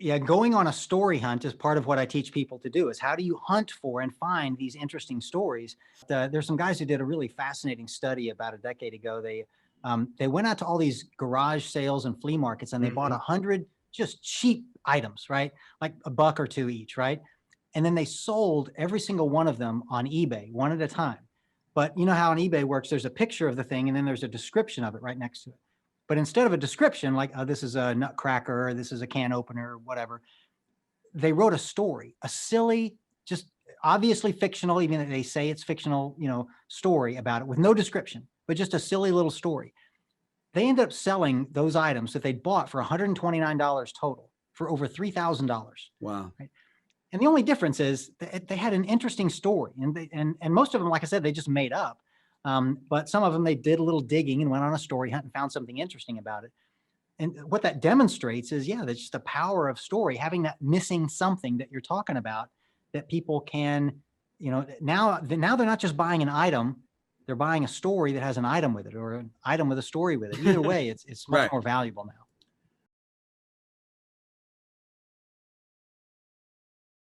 Yeah, going on a story hunt is part of what I teach people to do is how do you hunt for and find these interesting stories? There's some guys who did a really fascinating study about a decade ago. They went out to all these garage sales and flea markets and they bought Hmm. 100 just cheap items, right? Like a buck or two each, right? And then they sold every single one of them on eBay, one at a time. But you know how on eBay works, there's a picture of the thing and then there's a description of it right next to it. But instead of a description like, oh, this is a nutcracker, or this is a can opener, or whatever, they wrote a story, a silly, just obviously fictional, even though they say it's fictional, story about it with no description, but just a silly little story. They ended up selling those items that they'd bought for $129 total for over $3,000. Wow. Right? And the only difference is they had an interesting story, and most of them, like I said, they just made up. But some of them they did a little digging and went on a story hunt and found something interesting about it. And what that demonstrates is, yeah, that's just the power of story, having that missing something that you're talking about that people can, now they're not just buying an item, they're buying a story that has an item with it or an item with a story with it. Either way, it's much Right. more valuable now.